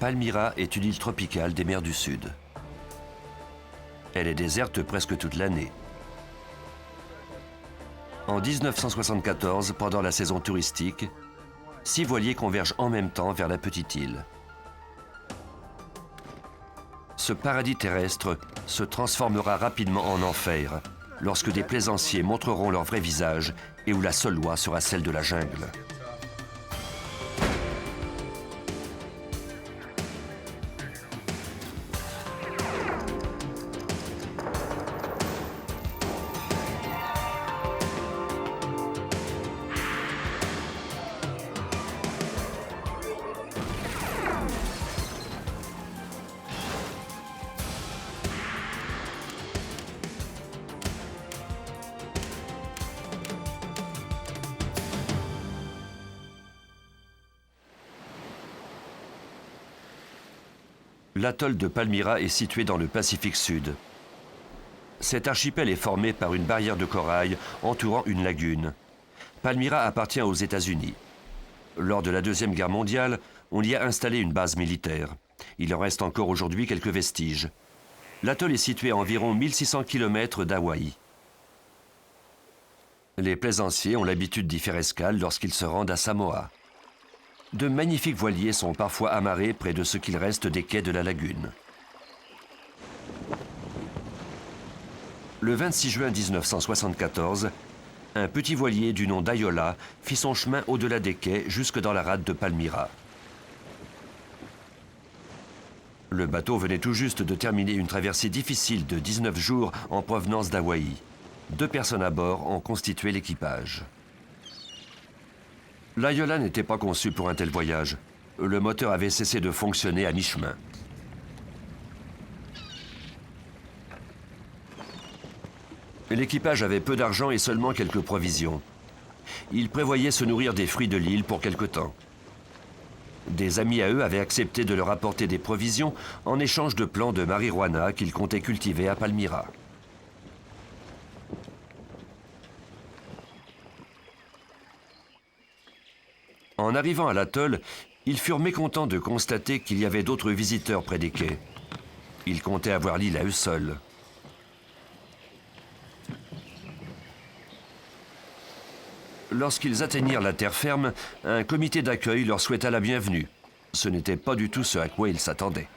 Palmyra est une île tropicale des mers du Sud. Elle est déserte presque toute l'année. En 1974, pendant la saison touristique, 6 voiliers convergent en même temps vers la petite île. Ce paradis terrestre se transformera rapidement en enfer lorsque des plaisanciers montreront leur vrai visage et où la seule loi sera celle de la jungle. L'atoll de Palmyra est situé dans le Pacifique Sud. Cet archipel est formé par une barrière de corail entourant une lagune. Palmyra appartient aux États-Unis. Lors de la Deuxième Guerre mondiale, on y a installé une base militaire. Il en reste encore aujourd'hui quelques vestiges. L'atoll est situé à environ 1600 km d'Hawaï. Les plaisanciers ont l'habitude d'y faire escale lorsqu'ils se rendent à Samoa. De magnifiques voiliers sont parfois amarrés près de ce qu'il reste des quais de la lagune. Le 26 juin 1974, un petit voilier du nom d'Ayola fit son chemin au-delà des quais jusque dans la rade de Palmyra. Le bateau venait tout juste de terminer une traversée difficile de 19 jours en provenance d'Hawaï. 2 personnes à bord ont constitué l'équipage. L'Ayola n'était pas conçu pour un tel voyage. Le moteur avait cessé de fonctionner à mi-chemin. L'équipage avait peu d'argent et seulement quelques provisions. Ils prévoyaient se nourrir des fruits de l'île pour quelque temps. Des amis à eux avaient accepté de leur apporter des provisions en échange de plants de marijuana qu'ils comptaient cultiver à Palmyra. En arrivant à l'atoll, ils furent mécontents de constater qu'il y avait d'autres visiteurs près des quais. Ils comptaient avoir l'île à eux seuls. Lorsqu'ils atteignirent la terre ferme, un comité d'accueil leur souhaita la bienvenue. Ce n'était pas du tout ce à quoi ils s'attendaient.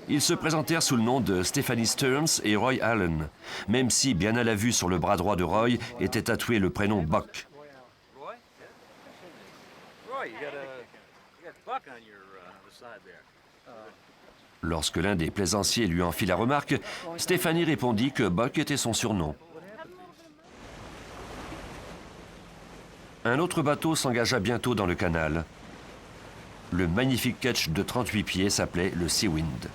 Ils se présentèrent sous le nom de Stephanie Stearns et Roy Allen, même si, bien à la vue sur le bras droit de Roy, était tatoué le prénom Buck. Lorsque l'un des plaisanciers lui en fit la remarque, Stephanie répondit que Buck était son surnom. Un autre bateau s'engagea bientôt dans le canal. Le magnifique ketch de 38 pieds s'appelait le Seawind.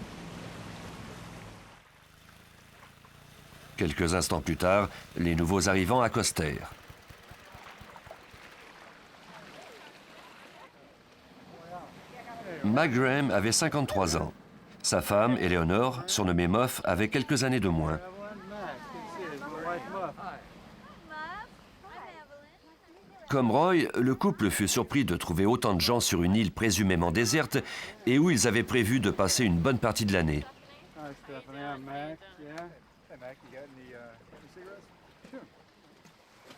Quelques instants plus tard, les nouveaux arrivants accostèrent. Mac Graham avait 53 ans. Sa femme, Eleanor, surnommée Muff, avait quelques années de moins. Comme Roy, le couple fut surpris de trouver autant de gens sur une île présumément déserte et où ils avaient prévu de passer une bonne partie de l'année.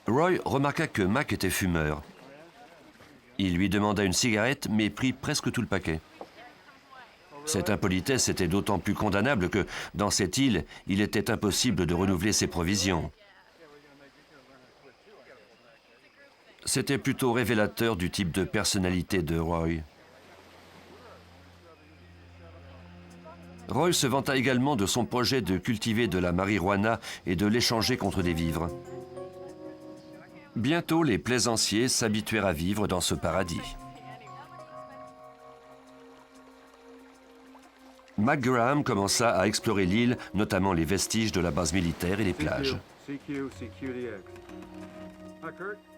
Roy remarqua que Mac était fumeur. Il lui demanda une cigarette, mais prit presque tout le paquet. Cette impolitesse était d'autant plus condamnable que, dans cette île, il était impossible de renouveler ses provisions. C'était plutôt révélateur du type de personnalité de Roy. Roy se vanta également de son projet de cultiver de la marijuana et de l'échanger contre des vivres. Bientôt, les plaisanciers s'habituèrent à vivre dans ce paradis. Mac Graham commença à explorer l'île, notamment les vestiges de la base militaire et les plages.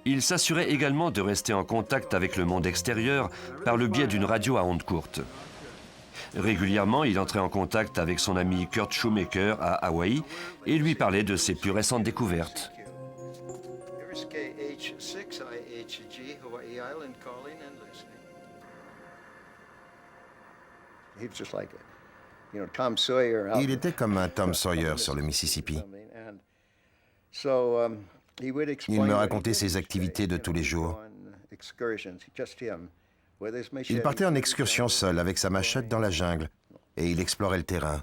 Il s'assurait également de rester en contact avec le monde extérieur par le biais d'une radio à ondes courtes. Régulièrement, il entrait en contact avec son ami Kurt Shoemaker à Hawaï et lui parlait de ses plus récentes découvertes. Il était comme un Tom Sawyer sur le Mississippi. Il me racontait ses activités de tous les jours. Il partait en excursion seul avec sa machette dans la jungle et il explorait le terrain.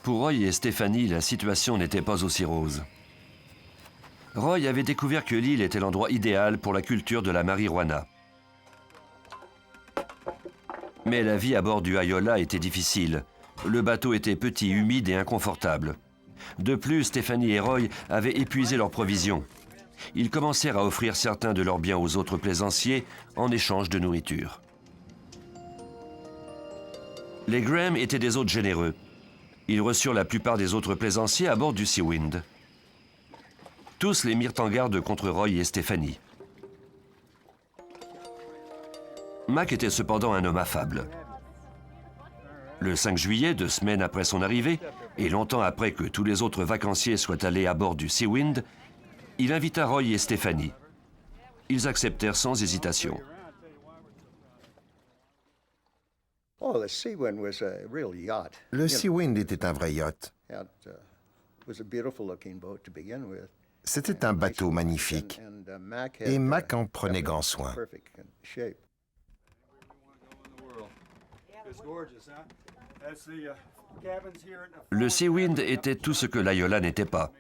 Pour Roy et Stephanie, la situation n'était pas aussi rose. Roy avait découvert que l'île était l'endroit idéal pour la culture de la marijuana. Mais la vie à bord du Ayola était difficile. Le bateau était petit, humide et inconfortable. De plus, Stephanie et Roy avaient épuisé leurs provisions. Ils commencèrent à offrir certains de leurs biens aux autres plaisanciers en échange de nourriture. Les Graham étaient des hôtes généreux. Ils reçurent la plupart des autres plaisanciers à bord du Seawind. Tous les mirent en garde contre Roy et Stephanie. Mac était cependant un homme affable. Le 5 juillet, 2 semaines après son arrivée, et longtemps après que tous les autres vacanciers soient allés à bord du Seawind, il invita Roy et Stephanie. Ils acceptèrent sans hésitation. Le Seawind était un vrai yacht. C'était un bateau magnifique et Mac en prenait grand soin. Le Seawind était tout ce que l'Ayola n'était pas.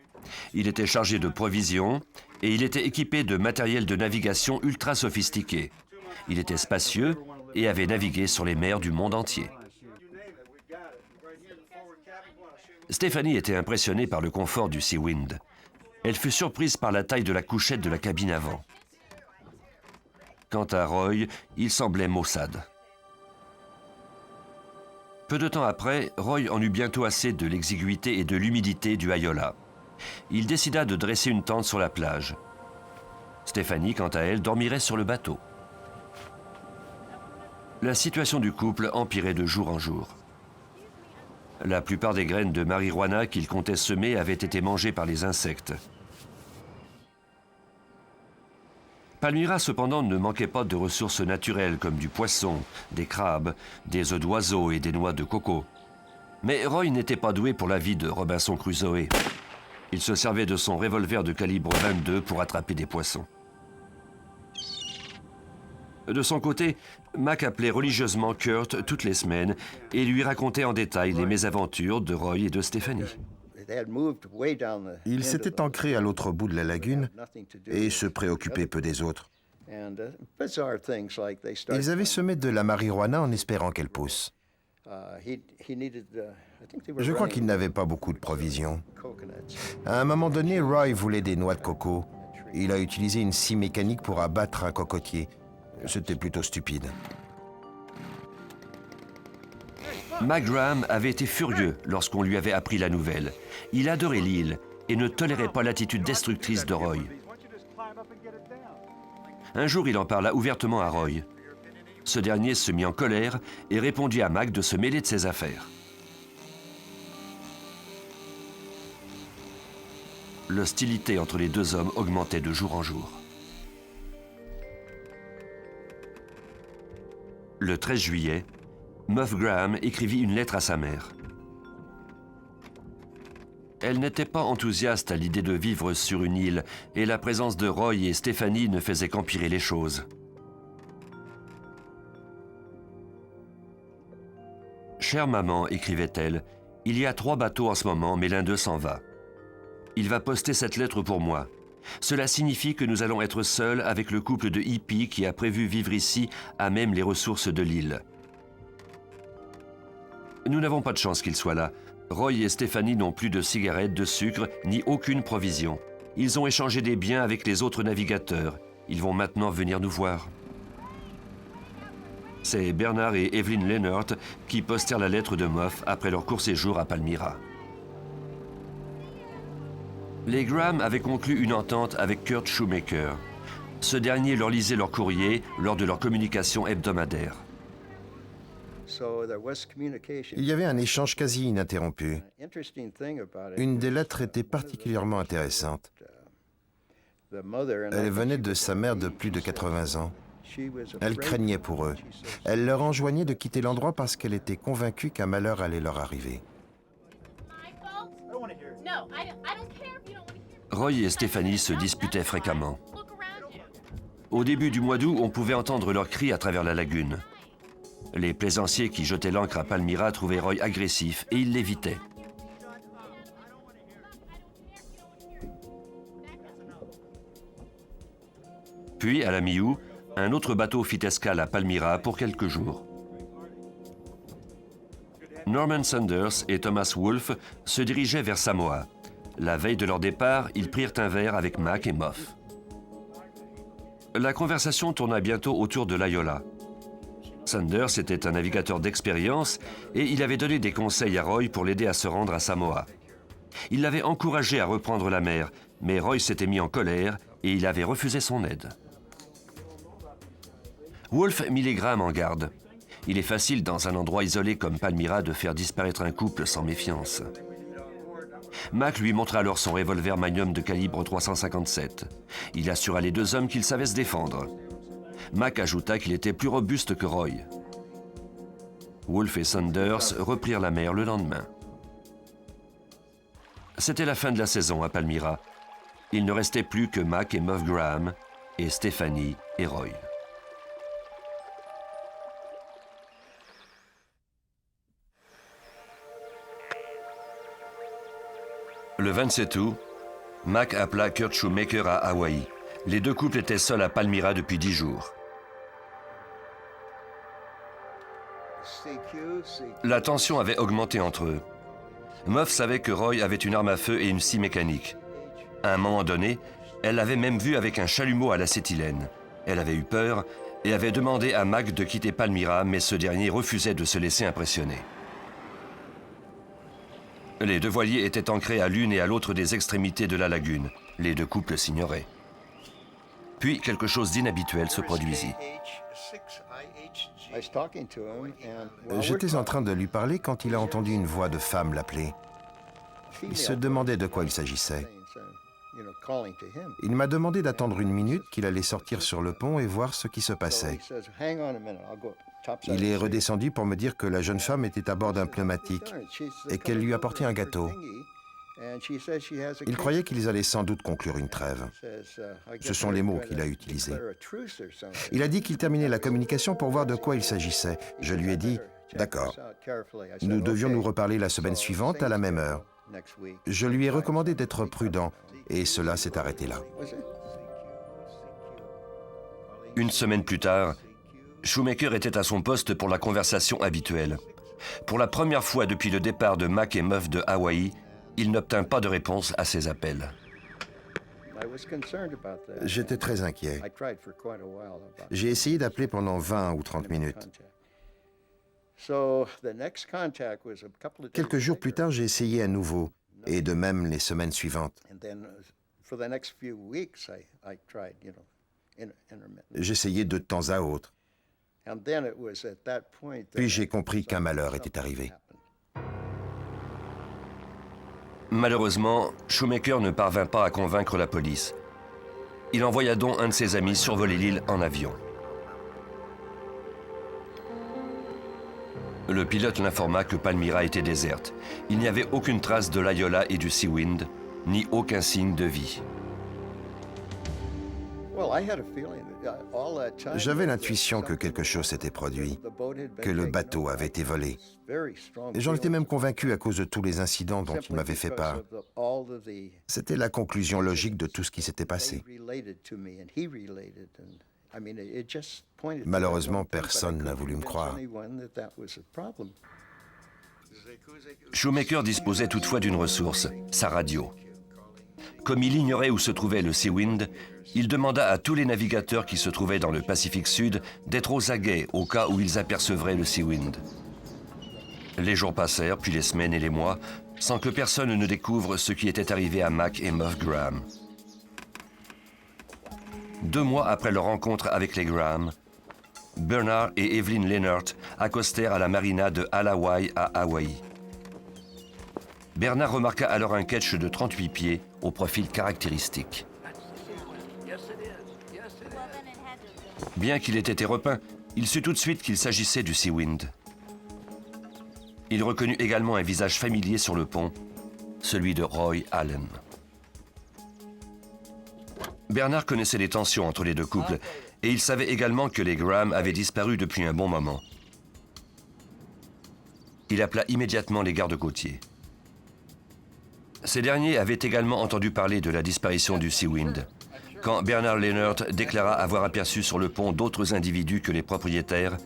Il était chargé de provisions et il était équipé de matériel de navigation ultra sophistiqué. Il était spacieux et avait navigué sur les mers du monde entier. Stephanie était impressionnée par le confort du Seawind. Elle fut surprise par la taille de la couchette de la cabine avant. Quant à Roy, il semblait maussade. Peu de temps après, Roy en eut bientôt assez de l'exiguïté et de l'humidité du Ayola. Il décida de dresser une tente sur la plage. Stephanie, quant à elle, dormirait sur le bateau. La situation du couple empirait de jour en jour. La plupart des graines de marijuana qu'ils comptaient semer avaient été mangées par les insectes. Palmyra, cependant, ne manquait pas de ressources naturelles comme du poisson, des crabes, des œufs d'oiseaux et des noix de coco. Mais Roy n'était pas doué pour la vie de Robinson Crusoe. Il se servait de son revolver de calibre 22 pour attraper des poissons. De son côté, Mac appelait religieusement Kurt toutes les semaines et lui racontait en détail les mésaventures de Roy et de Stephanie. Ils s'étaient ancrés à l'autre bout de la lagune et se préoccupaient peu des autres. Ils avaient semé de la marijuana en espérant qu'elle pousse. Je crois qu'ils n'avaient pas beaucoup de provisions. À un moment donné, Roy voulait des noix de coco. Il a utilisé une scie mécanique pour abattre un cocotier. C'était plutôt stupide. Mac Graham avait été furieux lorsqu'on lui avait appris la nouvelle. Il adorait l'île et ne tolérait pas l'attitude destructrice de Roy. Un jour, il en parla ouvertement à Roy. Ce dernier se mit en colère et répondit à Mac de se mêler de ses affaires. L'hostilité entre les deux hommes augmentait de jour en jour. Le 13 juillet, Muff Graham écrivit une lettre à sa mère. Elle n'était pas enthousiaste à l'idée de vivre sur une île et la présence de Roy et Stephanie ne faisait qu'empirer les choses. « Chère maman, écrivait-elle, il y a 3 bateaux en ce moment, mais l'un d'eux s'en va. Il va poster cette lettre pour moi. Cela signifie que nous allons être seuls avec le couple de hippies qui a prévu vivre ici à même les ressources de l'île. Nous n'avons pas de chance qu'ils soient là. Roy et Stephanie n'ont plus de cigarettes, de sucre, ni aucune provision. Ils ont échangé des biens avec les autres navigateurs. Ils vont maintenant venir nous voir. » C'est Bernard et Evelyn Leonard qui postèrent la lettre de Muff après leur court séjour à Palmyra. Les Graham avaient conclu une entente avec Kurt Shoemaker. Ce dernier leur lisait leur courrier lors de leur communication hebdomadaire. Il y avait un échange quasi ininterrompu. Une des lettres était particulièrement intéressante. Elle venait de sa mère de plus de 80 ans. Elle craignait pour eux. Elle leur enjoignait de quitter l'endroit parce qu'elle était convaincue qu'un malheur allait leur arriver. Roy et Stephanie se disputaient fréquemment. Au début du mois d'août, on pouvait entendre leurs cris à travers la lagune. Les plaisanciers qui jetaient l'ancre à Palmyra trouvaient Roy agressif et ils l'évitaient. Puis, à la mi-août, un autre bateau fit escale à Palmyra pour quelques jours. Norman Sanders et Thomas Wolfe se dirigeaient vers Samoa. La veille de leur départ, ils prirent un verre avec Mac et Muff. La conversation tourna bientôt autour de l'Ayola. Sanders était un navigateur d'expérience et il avait donné des conseils à Roy pour l'aider à se rendre à Samoa. Il l'avait encouragé à reprendre la mer, mais Roy s'était mis en colère et il avait refusé son aide. Wolfe mit les Graham en garde. Il est facile dans un endroit isolé comme Palmyra de faire disparaître un couple sans méfiance. Mac lui montra alors son revolver Magnum de calibre 357. Il assura les deux hommes qu'ils savaient se défendre. Mac ajouta qu'il était plus robuste que Roy. Wolfe et Sanders reprirent la mer le lendemain. C'était la fin de la saison à Palmyra. Il ne restait plus que Mac et Muff Graham, et Stephanie et Roy. Le 27 août, Mac appela Kurt Shoemaker à Hawaï. Les deux couples étaient seuls à Palmyra depuis 10 jours. La tension avait augmenté entre eux. Muff savait que Roy avait une arme à feu et une scie mécanique. À un moment donné, elle l'avait même vu avec un chalumeau à l'acétylène. Elle avait eu peur et avait demandé à Mac de quitter Palmyra, mais ce dernier refusait de se laisser impressionner. Les deux voiliers étaient ancrés à l'une et à l'autre des extrémités de la lagune. Les deux couples s'ignoraient. Puis, quelque chose d'inhabituel se produisit. J'étais en train de lui parler quand il a entendu une voix de femme l'appeler. Il se demandait de quoi il s'agissait. Il m'a demandé d'attendre une minute, qu'il allait sortir sur le pont et voir ce qui se passait. Il est redescendu pour me dire que la jeune femme était à bord d'un pneumatique et qu'elle lui apportait un gâteau. Il croyait qu'ils allaient sans doute conclure une trêve. Ce sont les mots qu'il a utilisés. Il a dit qu'il terminait la communication pour voir de quoi il s'agissait. Je lui ai dit « D'accord. Nous devions nous reparler la semaine suivante à la même heure. » Je lui ai recommandé d'être prudent et cela s'est arrêté là. Une semaine plus tard, Shoemaker était à son poste pour la conversation habituelle. Pour la première fois depuis le départ de Mac et Muff de Hawaï, il n'obtint pas de réponse à ses appels. J'étais très inquiet. J'ai essayé d'appeler pendant 20 ou 30 minutes. Quelques jours plus tard, j'ai essayé à nouveau, et de même les semaines suivantes. J'essayais de temps à autre. Puis j'ai compris qu'un malheur était arrivé. Malheureusement, Shoemaker ne parvint pas à convaincre la police. Il envoya donc un de ses amis survoler l'île en avion. Le pilote l'informa que Palmyra était déserte. Il n'y avait aucune trace de l'Ayola et du Seawind, ni aucun signe de vie. J'avais l'intuition que quelque chose s'était produit, que le bateau avait été volé. Et j'en étais même convaincu à cause de tous les incidents dont il m'avait fait part. C'était la conclusion logique de tout ce qui s'était passé. Malheureusement, personne n'a voulu me croire. Shoemaker disposait toutefois d'une ressource, sa radio. Comme il ignorait où se trouvait le Seawind, il demanda à tous les navigateurs qui se trouvaient dans le Pacifique Sud d'être aux aguets au cas où ils apercevraient le Seawind. Les jours passèrent, puis les semaines et les mois, sans que personne ne découvre ce qui était arrivé à Mac et Muff Graham. 2 mois après leur rencontre avec les Graham, Bernard et Evelyn Lennart accostèrent à la marina de Ala-Wai à Hawaï. Bernard remarqua alors un ketch de 38 pieds au profil caractéristique. Bien qu'il ait été repeint, il sut tout de suite qu'il s'agissait du Seawind. Il reconnut également un visage familier sur le pont, celui de Roy Allen. Bernard connaissait les tensions entre les deux couples et il savait également que les Graham avaient disparu depuis un bon moment. Il appela immédiatement les gardes-côtiers. Ces derniers avaient également entendu parler de la disparition du Seawind. Quand Bernard Leonard déclara avoir aperçu sur le pont d'autres individus que les propriétaires,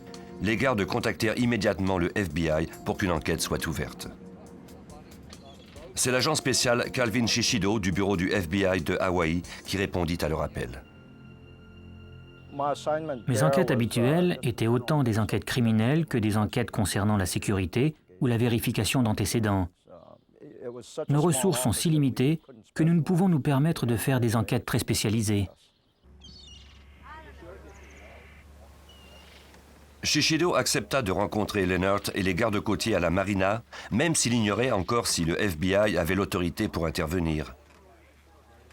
les gardes contactèrent immédiatement le FBI pour qu'une enquête soit ouverte. C'est l'agent spécial Calvin Shishido du bureau du FBI de Hawaï qui répondit à leur appel. Mes enquêtes habituelles étaient autant des enquêtes criminelles que des enquêtes concernant la sécurité ou la vérification d'antécédents. Nos ressources sont si limitées que nous ne pouvons nous permettre de faire des enquêtes très spécialisées. Shishido accepta de rencontrer Leonard et les gardes-côtiers à la marina, même s'il ignorait encore si le FBI avait l'autorité pour intervenir.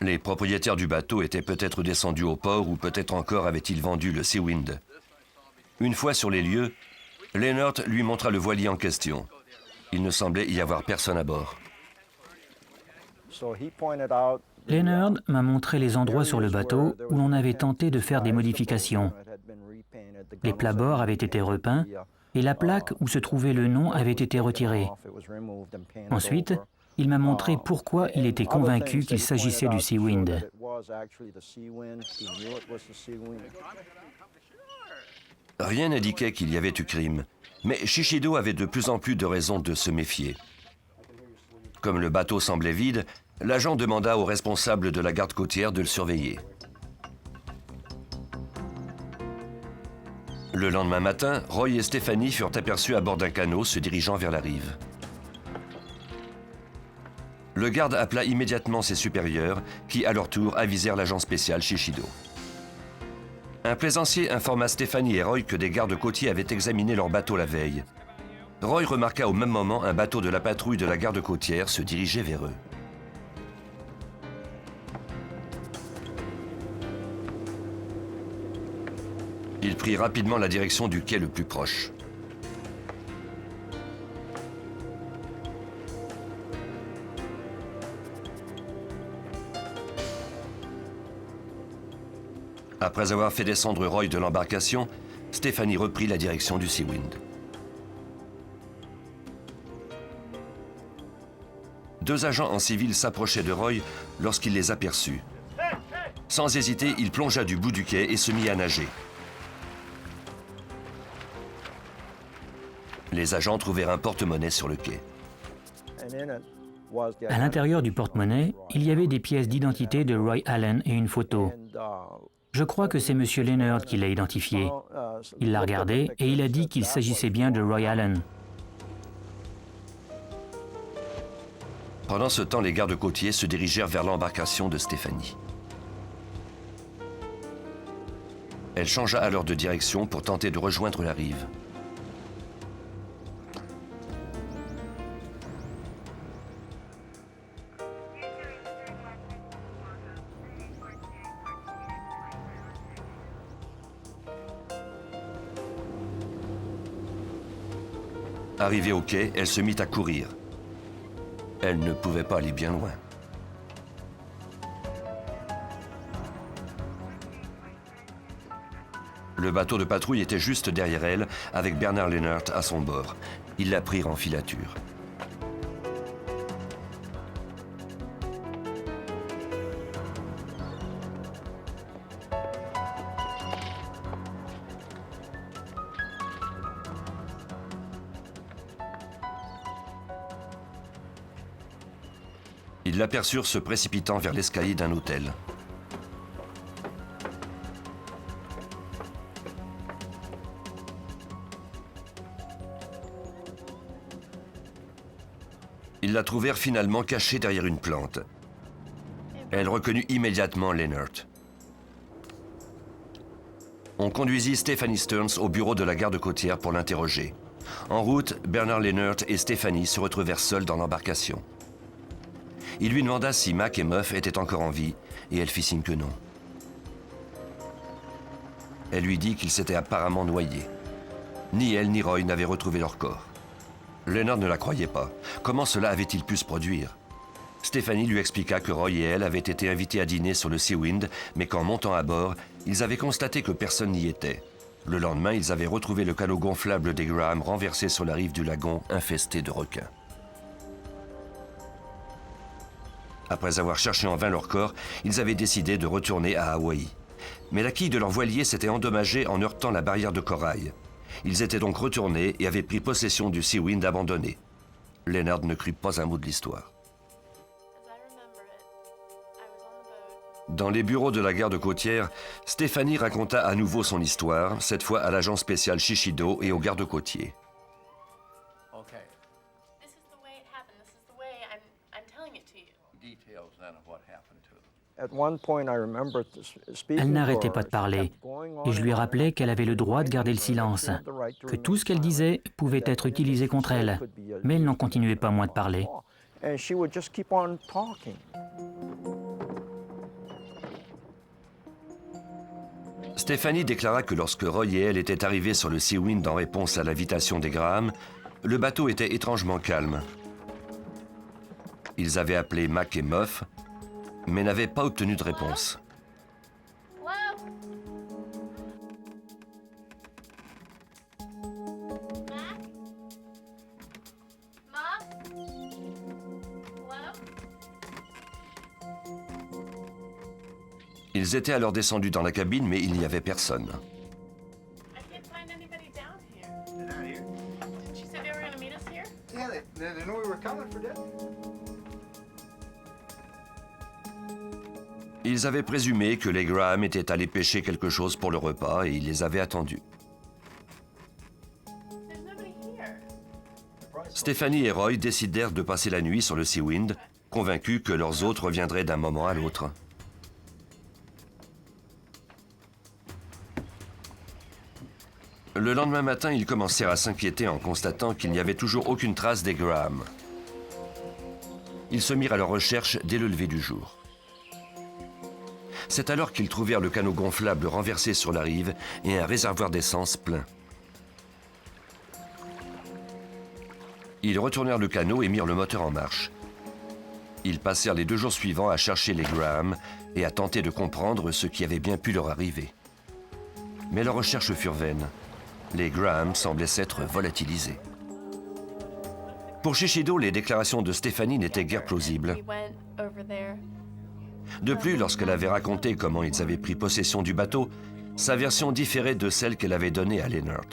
Les propriétaires du bateau étaient peut-être descendus au port ou peut-être encore avaient-ils vendu le Seawind. Une fois sur les lieux, Leonard lui montra le voilier en question. Il ne semblait y avoir personne à bord. Leonard m'a montré les endroits sur le bateau où l'on avait tenté de faire des modifications. Les plabords avaient été repeints et la plaque où se trouvait le nom avait été retirée. Ensuite, il m'a montré pourquoi il était convaincu qu'il s'agissait du Seawind. Rien n'indiquait qu'il y avait eu crime, mais Shishido avait de plus en plus de raisons de se méfier. Comme le bateau semblait vide, l'agent demanda au responsable de la garde côtière de le surveiller. Le lendemain matin, Roy et Stephanie furent aperçus à bord d'un canot se dirigeant vers la rive. Le garde appela immédiatement ses supérieurs, qui à leur tour avisèrent l'agent spécial Shishido. Un plaisancier informa Stephanie et Roy que des gardes côtiers avaient examiné leur bateau la veille. Roy remarqua au même moment un bateau de la patrouille de la garde côtière se diriger vers eux. Il prit rapidement la direction du quai le plus proche. Après avoir fait descendre Roy de l'embarcation, Stephanie reprit la direction du Seawind. Deux agents en civil s'approchaient de Roy lorsqu'il les aperçut. Sans hésiter, il plongea du bout du quai et se mit à nager. Les agents trouvèrent un porte-monnaie sur le quai. À l'intérieur du porte-monnaie, il y avait des pièces d'identité de Roy Allen et une photo. Je crois que c'est M. Leonard qui l'a identifié. Il l'a regardé et il a dit qu'il s'agissait bien de Roy Allen. Pendant ce temps, les gardes côtiers se dirigèrent vers l'embarcation de Stephanie. Elle changea alors de direction pour tenter de rejoindre la rive. Arrivée au quai, elle se mit à courir. Elle ne pouvait pas aller bien loin. Le bateau de patrouille était juste derrière elle, avec Bernard Leonard à son bord. Ils la prirent en filature. Ils l'aperçurent se précipitant vers l'escalier d'un hôtel. Ils la trouvèrent finalement cachée derrière une plante. Elle reconnut immédiatement Leonard. On conduisit Stephanie Stearns au bureau de la garde côtière pour l'interroger. En route, Bernard Leonard et Stephanie se retrouvèrent seuls dans l'embarcation. Il lui demanda si Mac et Muff étaient encore en vie, et elle fit signe que non. Elle lui dit qu'il s'était apparemment noyé. Ni elle ni Roy n'avaient retrouvé leur corps. Leonard ne la croyait pas. Comment cela avait-il pu se produire? Stephanie lui expliqua que Roy et elle avaient été invités à dîner sur le Seawind, mais qu'en montant à bord, ils avaient constaté que personne n'y était. Le lendemain, ils avaient retrouvé le canot gonflable des Graham renversé sur la rive du lagon, infesté de requins. Après avoir cherché en vain leur corps, ils avaient décidé de retourner à Hawaï. Mais la quille de leur voilier s'était endommagée en heurtant la barrière de corail. Ils étaient donc retournés et avaient pris possession du Seawind abandonné. Leonard ne crut pas un mot de l'histoire. Dans les bureaux de la garde côtière, Stephanie raconta à nouveau son histoire, cette fois à l'agent spécial Shishido et aux gardes côtiers. Elle n'arrêtait pas de parler, et je lui rappelais qu'elle avait le droit de garder le silence, que tout ce qu'elle disait pouvait être utilisé contre elle, mais elle n'en continuait pas moins de parler. Stephanie déclara que lorsque Roy et elle étaient arrivés sur le Seawind en réponse à l'invitation des Graham, le bateau était étrangement calme. Ils avaient appelé Mac et Muff, mais n'avaient pas obtenu de réponse. Ils étaient alors descendus dans la cabine, mais il n'y avait personne. Ils avaient présumé que les Graham étaient allés pêcher quelque chose pour le repas et ils les avaient attendus. Stephanie et Roy décidèrent de passer la nuit sur le Seawind, convaincus que leurs hôtes reviendraient d'un moment à l'autre. Le lendemain matin, ils commencèrent à s'inquiéter en constatant qu'il n'y avait toujours aucune trace des Graham. Ils se mirent à leur recherche dès le lever du jour. C'est alors qu'ils trouvèrent le canot gonflable renversé sur la rive et un réservoir d'essence plein. Ils retournèrent le canot et mirent le moteur en marche. Ils passèrent les 2 jours suivants à chercher les Graham et à tenter de comprendre ce qui avait bien pu leur arriver. Mais leurs recherches furent vaines. Les Graham semblaient s'être volatilisés. Pour Shishido, les déclarations de Stephanie n'étaient guère plausibles. De plus, lorsqu'elle avait raconté comment ils avaient pris possession du bateau, sa version différait de celle qu'elle avait donnée à Leonard.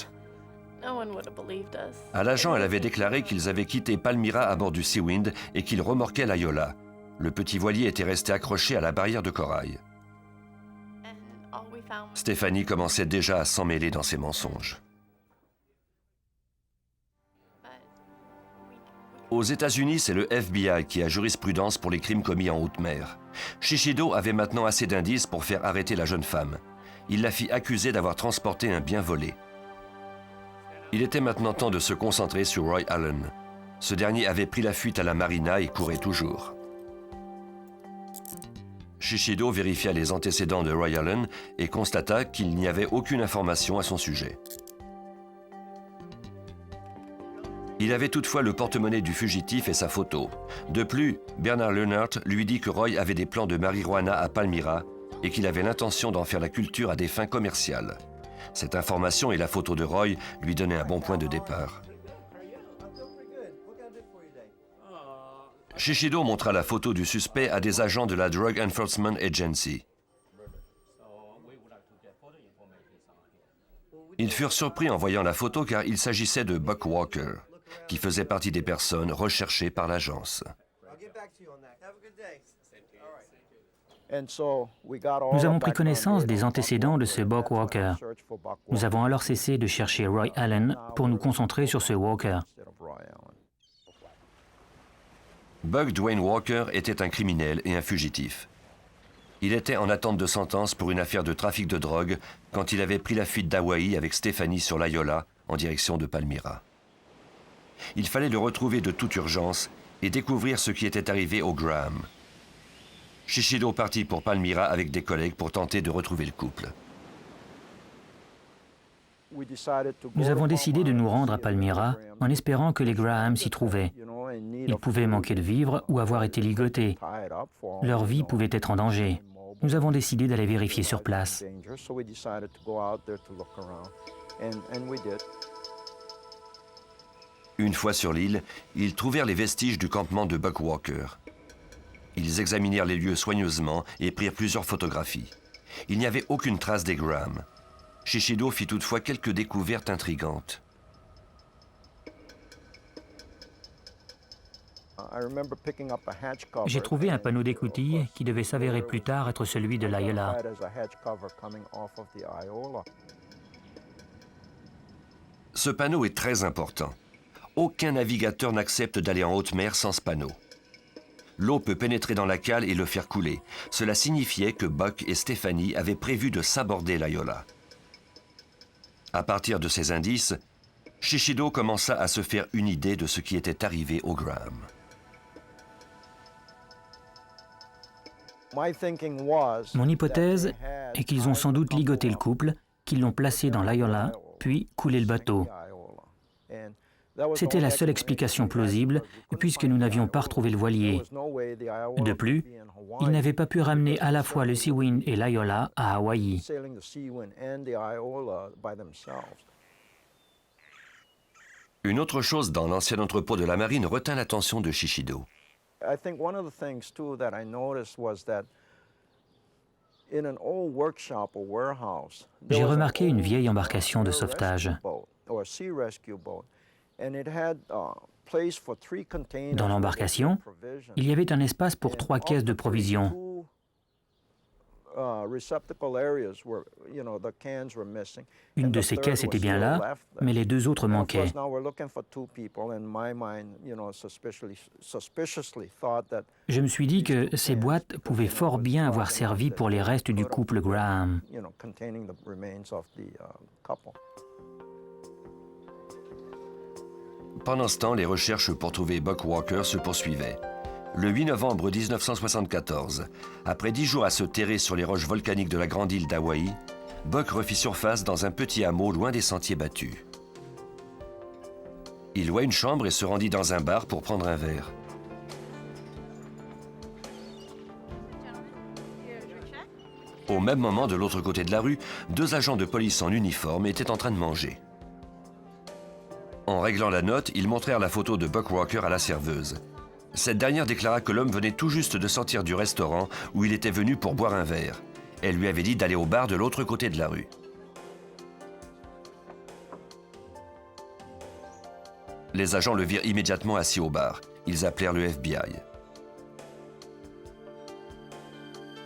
À l'agent, elle avait déclaré qu'ils avaient quitté Palmyra à bord du Seawind et qu'ils remorquaient l'Ayola. Le petit voilier était resté accroché à la barrière de corail. Stephanie commençait déjà à s'emmêler dans ses mensonges. Aux États-Unis, c'est le FBI qui a jurisprudence pour les crimes commis en haute mer. Shishido avait maintenant assez d'indices pour faire arrêter la jeune femme. Il la fit accuser d'avoir transporté un bien volé. Il était maintenant temps de se concentrer sur Roy Allen. Ce dernier avait pris la fuite à la marina et courait toujours. Shishido vérifia les antécédents de Roy Allen et constata qu'il n'y avait aucune information à son sujet. Il avait toutefois le porte-monnaie du fugitif et sa photo. De plus, Bernard Leonard lui dit que Roy avait des plans de marijuana à Palmyra et qu'il avait l'intention d'en faire la culture à des fins commerciales. Cette information et la photo de Roy lui donnaient un bon point de départ. Shishido montra la photo du suspect à des agents de la Drug Enforcement Agency. Ils furent surpris en voyant la photo car il s'agissait de Buck Walker, qui faisait partie des personnes recherchées par l'agence. Nous avons pris connaissance des antécédents de ce Buck Walker. Nous avons alors cessé de chercher Roy Allen pour nous concentrer sur ce Walker. Buck Dwayne Walker était un criminel et un fugitif. Il était en attente de sentence pour une affaire de trafic de drogue quand il avait pris la fuite d'Hawaï avec Stephanie sur l'Ayola en direction de Palmyra. Il fallait le retrouver de toute urgence et découvrir ce qui était arrivé aux Graham. Shishido partit pour Palmyra avec des collègues pour tenter de retrouver le couple. Nous avons décidé de nous rendre à Palmyra en espérant que les Graham s'y trouvaient. Ils pouvaient manquer de vivre ou avoir été ligotés. Leur vie pouvait être en danger. Nous avons décidé d'aller vérifier sur place. Une fois sur l'île, ils trouvèrent les vestiges du campement de Buck Walker. Ils examinèrent les lieux soigneusement et prirent plusieurs photographies. Il n'y avait aucune trace des Graham. Shishido fit toutefois quelques découvertes intrigantes. J'ai trouvé un panneau d'écoutille qui devait s'avérer plus tard être celui de l'Ayola. Ce panneau est très important. Aucun navigateur n'accepte d'aller en haute mer sans ce panneau. L'eau peut pénétrer dans la cale et le faire couler. Cela signifiait que Buck et Stephanie avaient prévu de saborder l'Ayola. À partir de ces indices, Shishido commença à se faire une idée de ce qui était arrivé aux Graham. Mon hypothèse est qu'ils ont sans doute ligoté le couple, qu'ils l'ont placé dans l'Ayola, puis coulé le bateau. C'était la seule explication plausible, puisque nous n'avions pas retrouvé le voilier. De plus, ils n'avaient pas pu ramener à la fois le Seawind et l'Ayola à Hawaï. Une autre chose dans l'ancien entrepôt de la marine retint l'attention de Shishido. J'ai remarqué une vieille embarcation de sauvetage. Dans l'embarcation, il y avait un espace pour 3 caisses de provisions. Une de ces caisses était bien là, mais les 2 autres manquaient. Je me suis dit que ces boîtes pouvaient fort bien avoir servi pour les restes du couple Graham. Pendant ce temps, les recherches pour trouver Buck Walker se poursuivaient. Le 8 novembre 1974, après 10 jours à se terrer sur les roches volcaniques de la grande île d'Hawaï, Buck refit surface dans un petit hameau loin des sentiers battus. Il loua une chambre et se rendit dans un bar pour prendre un verre. Au même moment, de l'autre côté de la rue, 2 agents de police en uniforme étaient en train de manger. En réglant la note, ils montrèrent la photo de Buck Walker à la serveuse. Cette dernière déclara que l'homme venait tout juste de sortir du restaurant où il était venu pour boire un verre. Elle lui avait dit d'aller au bar de l'autre côté de la rue. Les agents le virent immédiatement assis au bar. Ils appelèrent le FBI.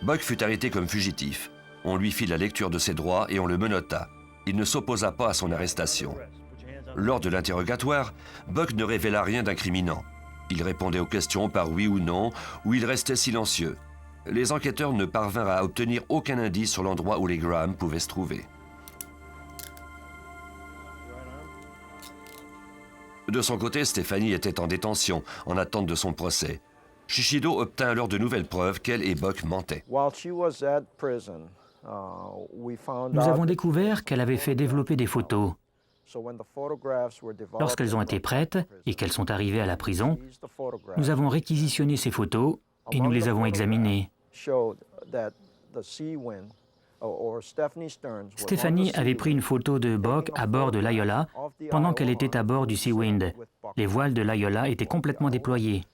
Buck fut arrêté comme fugitif. On lui fit la lecture de ses droits et on le menotta. Il ne s'opposa pas à son arrestation. Lors de l'interrogatoire, Buck ne révéla rien d'incriminant. Il répondait aux questions par oui ou non, ou il restait silencieux. Les enquêteurs ne parvinrent à obtenir aucun indice sur l'endroit où les Graham pouvaient se trouver. De son côté, Stephanie était en détention, en attente de son procès. Shishido obtint alors de nouvelles preuves qu'elle et Buck mentaient. Nous avons découvert qu'elle avait fait développer des photos. Lorsqu'elles ont été prêtes et qu'elles sont arrivées à la prison, nous avons réquisitionné ces photos et nous les avons examinées. Stephanie avait pris une photo de Buck à bord de l'Ayola pendant qu'elle était à bord du Seawind. Les voiles de l'Ayola étaient complètement déployées.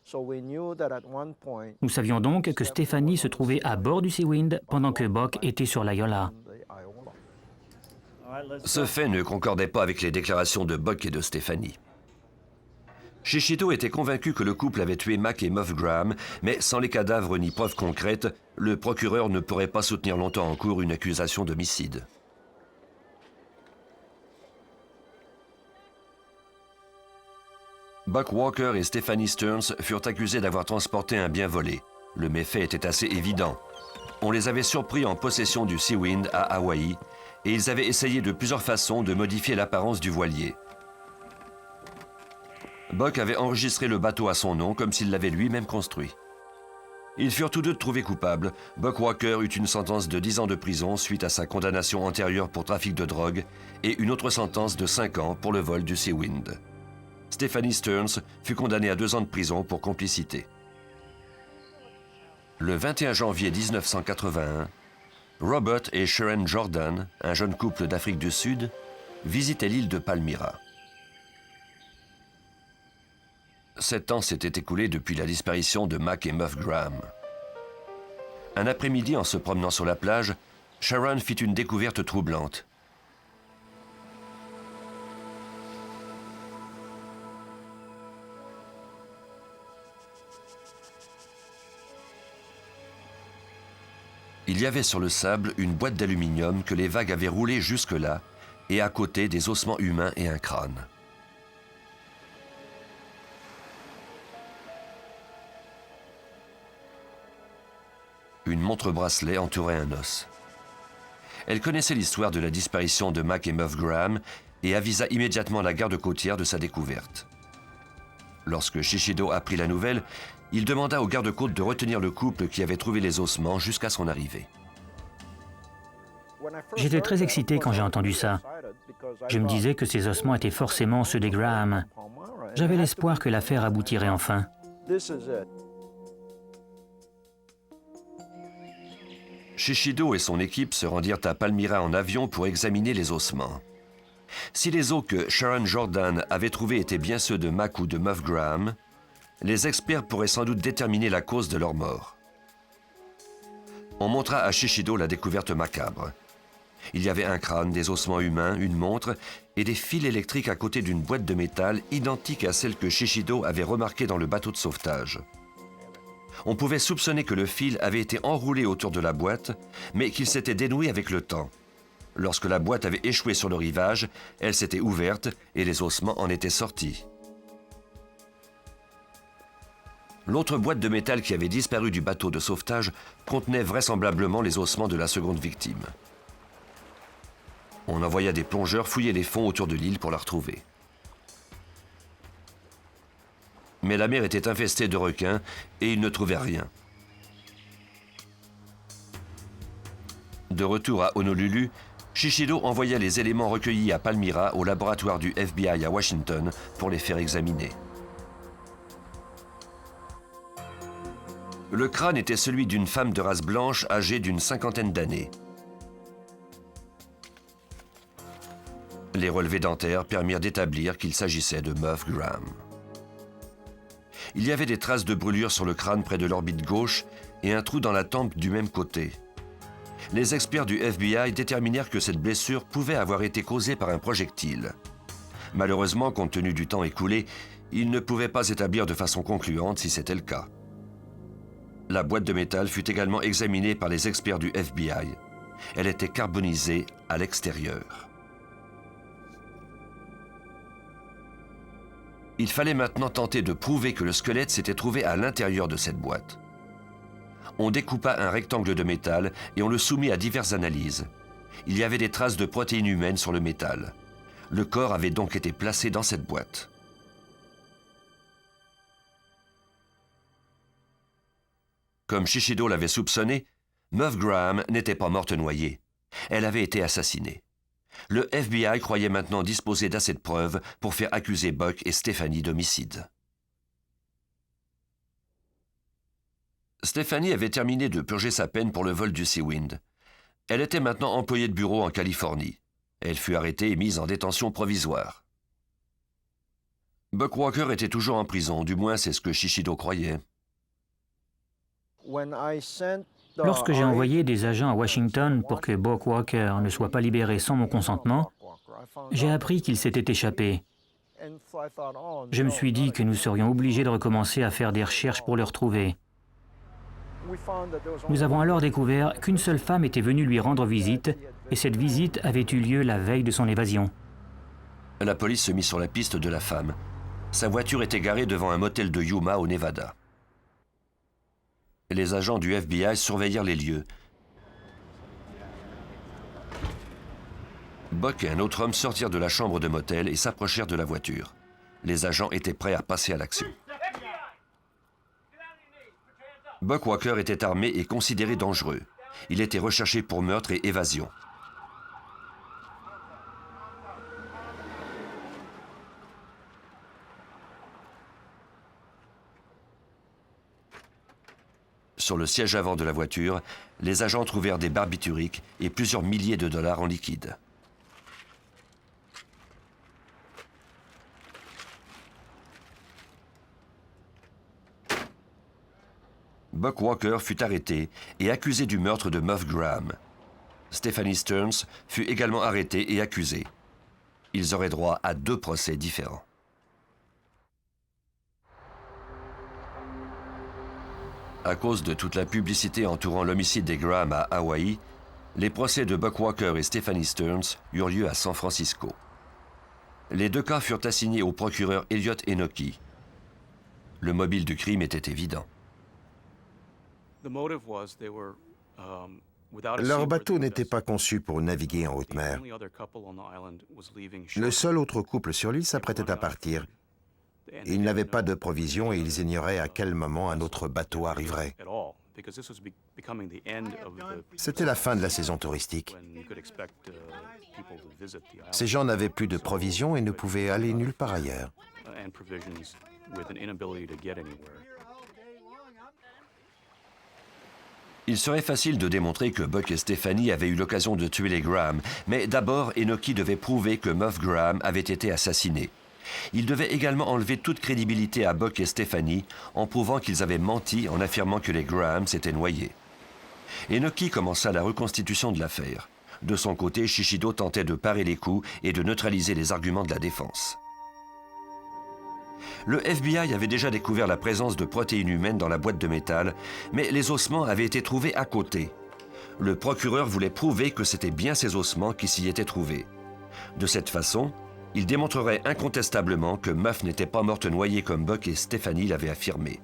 Nous savions donc que Stephanie se trouvait à bord du Seawind pendant que Buck était sur l'Ayola. Ce fait ne concordait pas avec les déclarations de Buck et de Stephanie. Shishido était convaincu que le couple avait tué Mac et Muff Graham, mais sans les cadavres ni preuves concrètes, le procureur ne pourrait pas soutenir longtemps en cours une accusation d'homicide. Buck Walker et Stephanie Stearns furent accusés d'avoir transporté un bien volé. Le méfait était assez évident. On les avait surpris en possession du Seawind à Hawaï, et ils avaient essayé de plusieurs façons de modifier l'apparence du voilier. Buck avait enregistré le bateau à son nom comme s'il l'avait lui-même construit. Ils furent tous deux trouvés coupables. Buck Walker eut une sentence de 10 ans de prison suite à sa condamnation antérieure pour trafic de drogue et une autre sentence de 5 ans pour le vol du Seawind. Stephanie Stearns fut condamnée à 2 ans de prison pour complicité. Le 21 janvier 1981, Robert et Sharon Jordan, un jeune couple d'Afrique du Sud, visitaient l'île de Palmyra. 7 ans s'étaient écoulés depuis la disparition de Mac et Muff Graham. Un après-midi, en se promenant sur la plage, Sharon fit une découverte troublante. Il y avait sur le sable une boîte d'aluminium que les vagues avaient roulée jusque-là, et à côté des ossements humains et un crâne. Une montre-bracelet entourait un os. Elle connaissait l'histoire de la disparition de Mac et Muff Graham et avisa immédiatement la garde côtière de sa découverte. Lorsque Shishido apprit la nouvelle, il demanda aux gardes-côtes de retenir le couple qui avait trouvé les ossements jusqu'à son arrivée. J'étais très excité quand j'ai entendu ça. Je me disais que ces ossements étaient forcément ceux des Graham. J'avais l'espoir que l'affaire aboutirait enfin. Shishido et son équipe se rendirent à Palmyra en avion pour examiner les ossements. Si les os que Sharon Jordan avait trouvés étaient bien ceux de Mac ou de Muff Graham, les experts pourraient sans doute déterminer la cause de leur mort. On montra à Shishido la découverte macabre. Il y avait un crâne, des ossements humains, une montre et des fils électriques à côté d'une boîte de métal identique à celle que Shishido avait remarquée dans le bateau de sauvetage. On pouvait soupçonner que le fil avait été enroulé autour de la boîte, mais qu'il s'était dénoué avec le temps. Lorsque la boîte avait échoué sur le rivage, elle s'était ouverte et les ossements en étaient sortis. L'autre boîte de métal qui avait disparu du bateau de sauvetage contenait vraisemblablement les ossements de la seconde victime. On envoya des plongeurs fouiller les fonds autour de l'île pour la retrouver. Mais la mer était infestée de requins et ils ne trouvaient rien. De retour à Honolulu, Shishido envoya les éléments recueillis à Palmyra au laboratoire du FBI à Washington pour les faire examiner. Le crâne était celui d'une femme de race blanche âgée d'une 50aine d'années. Les relevés dentaires permirent d'établir qu'il s'agissait de Muff Graham. Il y avait des traces de brûlure sur le crâne près de l'orbite gauche et un trou dans la tempe du même côté. Les experts du FBI déterminèrent que cette blessure pouvait avoir été causée par un projectile. Malheureusement, compte tenu du temps écoulé, ils ne pouvaient pas établir de façon concluante si c'était le cas. La boîte de métal fut également examinée par les experts du FBI. Elle était carbonisée à l'extérieur. Il fallait maintenant tenter de prouver que le squelette s'était trouvé à l'intérieur de cette boîte. On découpa un rectangle de métal et on le soumit à diverses analyses. Il y avait des traces de protéines humaines sur le métal. Le corps avait donc été placé dans cette boîte. Comme Shishido l'avait soupçonné, Muff Graham n'était pas morte noyée. Elle avait été assassinée. Le FBI croyait maintenant disposer d'assez de preuves pour faire accuser Buck et Stephanie d'homicide. Stephanie avait terminé de purger sa peine pour le vol du Seawind. Elle était maintenant employée de bureau en Californie. Elle fut arrêtée et mise en détention provisoire. Buck Walker était toujours en prison, du moins c'est ce que Shishido croyait. Lorsque j'ai envoyé des agents à Washington pour que Buck Walker ne soit pas libéré sans mon consentement, j'ai appris qu'il s'était échappé. Je me suis dit que nous serions obligés de recommencer à faire des recherches pour le retrouver. Nous avons alors découvert qu'une seule femme était venue lui rendre visite, et cette visite avait eu lieu la veille de son évasion. La police se mit sur la piste de la femme. Sa voiture était garée devant un motel de Yuma au Nevada. Les agents du FBI surveillèrent les lieux. Buck et un autre homme sortirent de la chambre de motel et s'approchèrent de la voiture. Les agents étaient prêts à passer à l'action. Buck Walker était armé et considéré dangereux. Il était recherché pour meurtre et évasion. Sur le siège avant de la voiture, les agents trouvèrent des barbituriques et plusieurs milliers de dollars en liquide. Buck Walker fut arrêté et accusé du meurtre de Muff Graham. Stephanie Stearns fut également arrêtée et accusée. Ils auraient droit à 2 procès différents. À cause de toute la publicité entourant l'homicide des Graham à Hawaï, les procès de Buck Walker et Stephanie Stearns eurent lieu à San Francisco. Les 2 cas furent assignés au procureur Elliot Enoki. Le mobile du crime était évident. Leur bateau n'était pas conçu pour naviguer en haute mer. Le seul autre couple sur l'île s'apprêtait à partir. Ils n'avaient pas de provisions et ils ignoraient à quel moment un autre bateau arriverait. C'était la fin de la saison touristique. Ces gens n'avaient plus de provisions et ne pouvaient aller nulle part ailleurs. Il serait facile de démontrer que Buck et Stephanie avaient eu l'occasion de tuer les Graham, mais d'abord, Enoki devait prouver que Muff Graham avait été assassiné. Il devait également enlever toute crédibilité à Buck et Stephanie en prouvant qu'ils avaient menti en affirmant que les Graham s'étaient noyés. Enoki commença la reconstitution de l'affaire. De son côté, Shishido tentait de parer les coups et de neutraliser les arguments de la défense. Le FBI avait déjà découvert la présence de protéines humaines dans la boîte de métal, mais les ossements avaient été trouvés à côté. Le procureur voulait prouver que c'était bien ces ossements qui s'y étaient trouvés. De cette façon, il démontrerait incontestablement que Muff n'était pas morte noyée comme Buck et Stephanie l'avaient affirmé.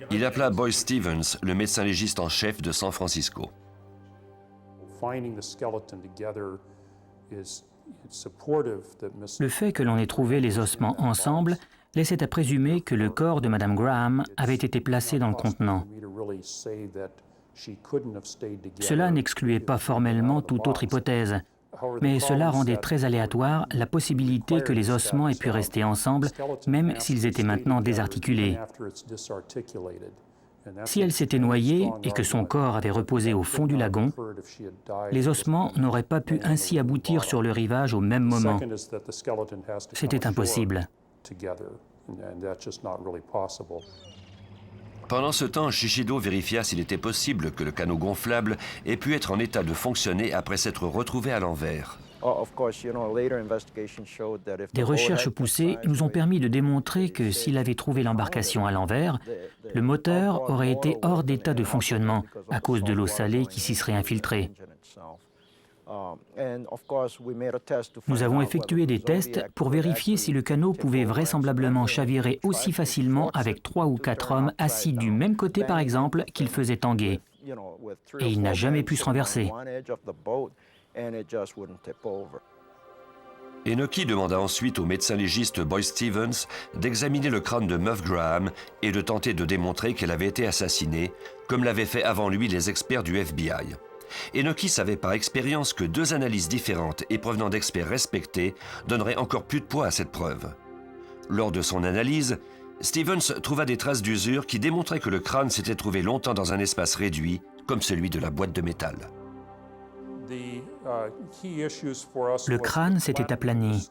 Il appela Boyce Stevens, le médecin légiste en chef de San Francisco. Le fait que l'on ait trouvé les ossements ensemble laissait à présumer que le corps de Mme Graham avait été placé dans le contenant. Cela n'excluait pas formellement toute autre hypothèse, mais cela rendait très aléatoire la possibilité que les ossements aient pu rester ensemble, même s'ils étaient maintenant désarticulés. Si elle s'était noyée et que son corps avait reposé au fond du lagon, les ossements n'auraient pas pu ainsi aboutir sur le rivage au même moment. C'était impossible. Pendant ce temps, Shishido vérifia s'il était possible que le canot gonflable ait pu être en état de fonctionner après s'être retrouvé à l'envers. Des recherches poussées nous ont permis de démontrer que s'il avait trouvé l'embarcation à l'envers, le moteur aurait été hors d'état de fonctionnement à cause de l'eau salée qui s'y serait infiltrée. Nous avons effectué des tests pour vérifier si le canot pouvait vraisemblablement chavirer aussi facilement avec 3 ou 4 hommes assis du même côté, par exemple, qu'il faisait tanguer. Et il n'a jamais pu se renverser. Enoki demanda ensuite au médecin légiste Boyce Stevens d'examiner le crâne de Muff Graham et de tenter de démontrer qu'elle avait été assassinée, comme l'avaient fait avant lui les experts du FBI. Enoki savait par expérience que 2 analyses différentes et provenant d'experts respectés donneraient encore plus de poids à cette preuve. Lors de son analyse, Stevens trouva des traces d'usure qui démontraient que le crâne s'était trouvé longtemps dans un espace réduit, comme celui de la boîte de métal. Le crâne s'était aplani.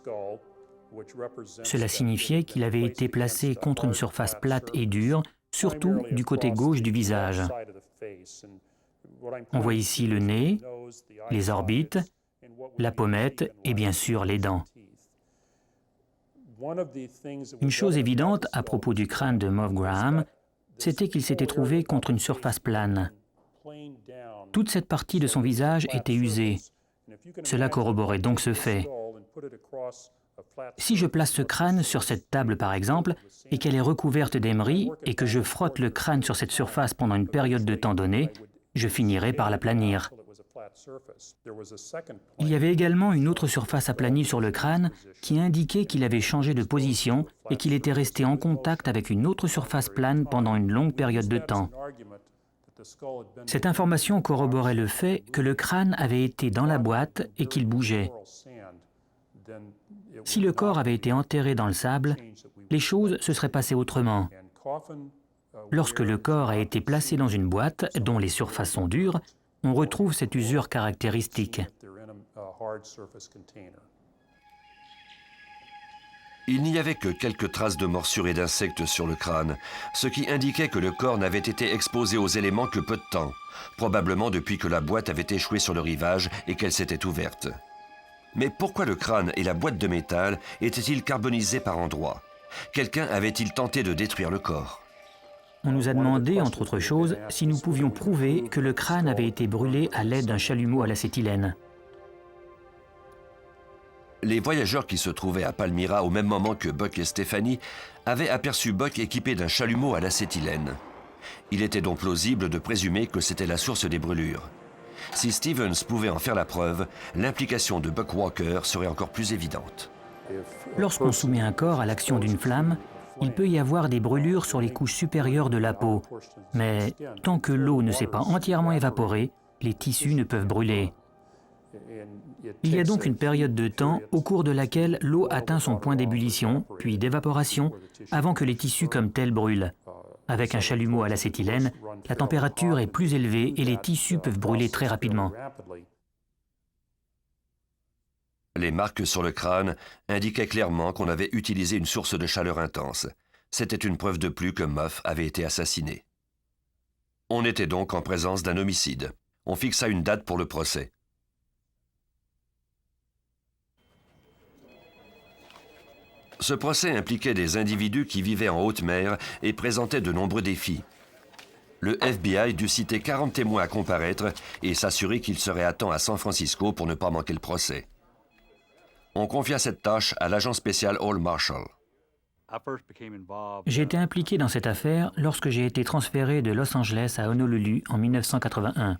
Cela signifiait qu'il avait été placé contre une surface plate et dure, surtout du côté gauche du visage. On voit ici le nez, les orbites, la pommette et bien sûr les dents. Une chose évidente à propos du crâne de Muff Graham, c'était qu'il s'était trouvé contre une surface plane. Toute cette partie de son visage était usée. Cela corroborait donc ce fait. Si je place ce crâne sur cette table par exemple, et qu'elle est recouverte d'émery, et que je frotte le crâne sur cette surface pendant une période de temps donnée, je finirai par l'aplanir. Il y avait également une autre surface aplanie sur le crâne qui indiquait qu'il avait changé de position et qu'il était resté en contact avec une autre surface plane pendant une longue période de temps. Cette information corroborait le fait que le crâne avait été dans la boîte et qu'il bougeait. Si le corps avait été enterré dans le sable, les choses se seraient passées autrement. Lorsque le corps a été placé dans une boîte dont les surfaces sont dures, on retrouve cette usure caractéristique. Il n'y avait que quelques traces de morsures et d'insectes sur le crâne, ce qui indiquait que le corps n'avait été exposé aux éléments que peu de temps, probablement depuis que la boîte avait échoué sur le rivage et qu'elle s'était ouverte. Mais pourquoi le crâne et la boîte de métal étaient-ils carbonisés par endroits? Quelqu'un avait-il tenté de détruire le corps? On nous a demandé, entre autres choses, si nous pouvions prouver que le crâne avait été brûlé à l'aide d'un chalumeau à l'acétylène. Les voyageurs qui se trouvaient à Palmyra au même moment que Buck et Stephanie avaient aperçu Buck équipé d'un chalumeau à l'acétylène. Il était donc plausible de présumer que c'était la source des brûlures. Si Stevens pouvait en faire la preuve, l'implication de Buck Walker serait encore plus évidente. Lorsqu'on soumet un corps à l'action d'une flamme, il peut y avoir des brûlures sur les couches supérieures de la peau. Mais tant que l'eau ne s'est pas entièrement évaporée, les tissus ne peuvent brûler. Il y a donc une période de temps au cours de laquelle l'eau atteint son point d'ébullition, puis d'évaporation, avant que les tissus comme tels brûlent. Avec un chalumeau à l'acétylène, la température est plus élevée et les tissus peuvent brûler très rapidement. Les marques sur le crâne indiquaient clairement qu'on avait utilisé une source de chaleur intense. C'était une preuve de plus que Muff avait été assassiné. On était donc en présence d'un homicide. On fixa une date pour le procès. Ce procès impliquait des individus qui vivaient en haute mer et présentaient de nombreux défis. Le FBI dut citer 40 témoins à comparaître et s'assurer qu'ils seraient à temps à San Francisco pour ne pas manquer le procès. On confia cette tâche à l'agent spécial Hall Marshall. J'ai été impliqué dans cette affaire lorsque j'ai été transféré de Los Angeles à Honolulu en 1981.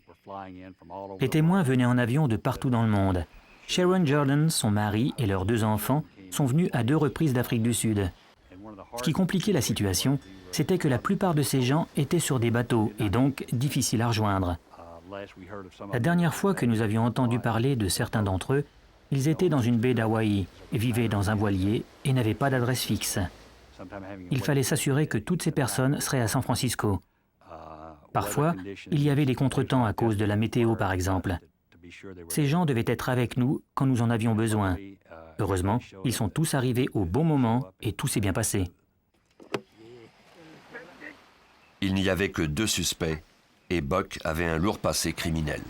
Les témoins venaient en avion de partout dans le monde. Sharon Jordan, son mari et leurs 2 enfants sont venus à 2 reprises d'Afrique du Sud. Ce qui compliquait la situation, c'était que la plupart de ces gens étaient sur des bateaux et donc difficiles à rejoindre. La dernière fois que nous avions entendu parler de certains d'entre eux, ils étaient dans une baie d'Hawaï, vivaient dans un voilier et n'avaient pas d'adresse fixe. Il fallait s'assurer que toutes ces personnes seraient à San Francisco. Parfois, il y avait des contretemps à cause de la météo, par exemple. Ces gens devaient être avec nous quand nous en avions besoin. Heureusement, ils sont tous arrivés au bon moment et tout s'est bien passé. Il n'y avait que 2 suspects et Buck avait un lourd passé criminel.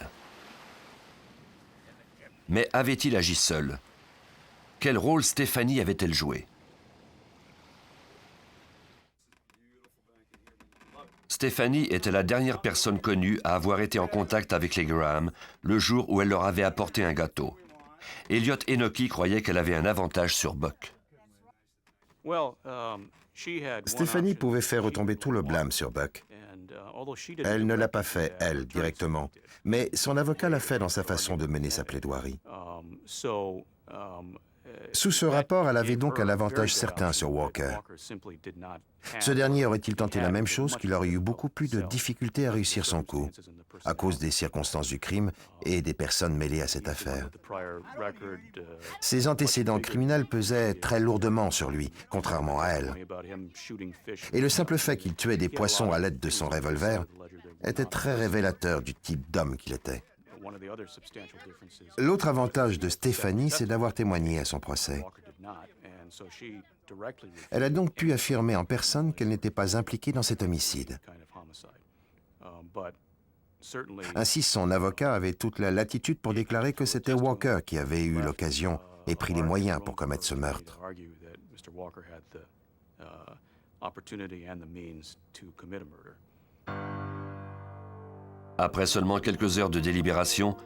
Mais avait-il agi seul? Quel rôle Stephanie avait-elle joué? Stephanie était la dernière personne connue à avoir été en contact avec les Graham le jour où elle leur avait apporté un gâteau. Elliot Enoki croyait qu'elle avait un avantage sur Buck. Stéphanie pouvait faire retomber tout le blâme sur Buck. Elle ne l'a pas fait, elle, directement, mais son avocat l'a fait dans sa façon de mener sa plaidoirie. Sous ce rapport, elle avait donc un avantage certain sur Walker. Ce dernier aurait-il tenté la même chose qu'il aurait eu beaucoup plus de difficultés à réussir son coup, à cause des circonstances du crime et des personnes mêlées à cette affaire. Ses antécédents criminels pesaient très lourdement sur lui, contrairement à elle. Et le simple fait qu'il tuait des poissons à l'aide de son revolver était très révélateur du type d'homme qu'il était. L'autre avantage de Stephanie, c'est d'avoir témoigné à son procès. Elle a donc pu affirmer en personne qu'elle n'était pas impliquée dans cet homicide. Ainsi, son avocat avait toute la latitude pour déclarer que c'était Walker qui avait eu l'occasion et pris les moyens pour commettre ce meurtre. Après seulement quelques heures de délibération,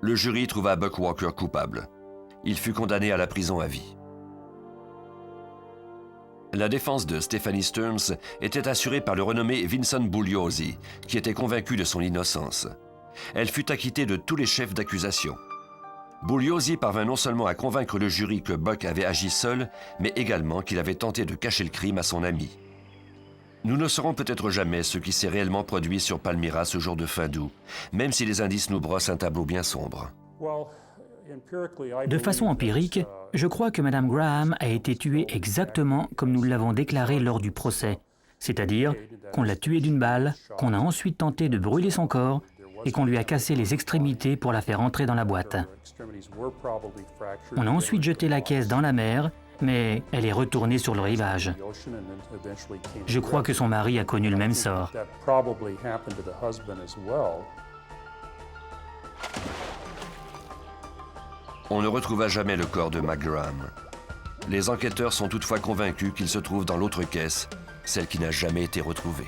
le jury trouva Buck Walker coupable. Il fut condamné à la prison à vie. La défense de Stephanie Stearns était assurée par le renommé Vincent Bugliosi, qui était convaincu de son innocence. Elle fut acquittée de tous les chefs d'accusation. Bugliosi parvint non seulement à convaincre le jury que Buck avait agi seul, mais également qu'il avait tenté de cacher le crime à son ami. Nous ne saurons peut-être jamais ce qui s'est réellement produit sur Palmyra ce jour de fin d'août, même si les indices nous brossent un tableau bien sombre. De façon empirique, je crois que Mme Graham a été tuée exactement comme nous l'avons déclaré lors du procès, c'est-à-dire qu'on l'a tuée d'une balle, qu'on a ensuite tenté de brûler son corps et qu'on lui a cassé les extrémités pour la faire entrer dans la boîte. On a ensuite jeté la caisse dans la mer, mais elle est retournée sur le rivage. Je crois que son mari a connu le même sort. On ne retrouva jamais le corps de McGraham. Les enquêteurs sont toutefois convaincus qu'il se trouve dans l'autre caisse, celle qui n'a jamais été retrouvée.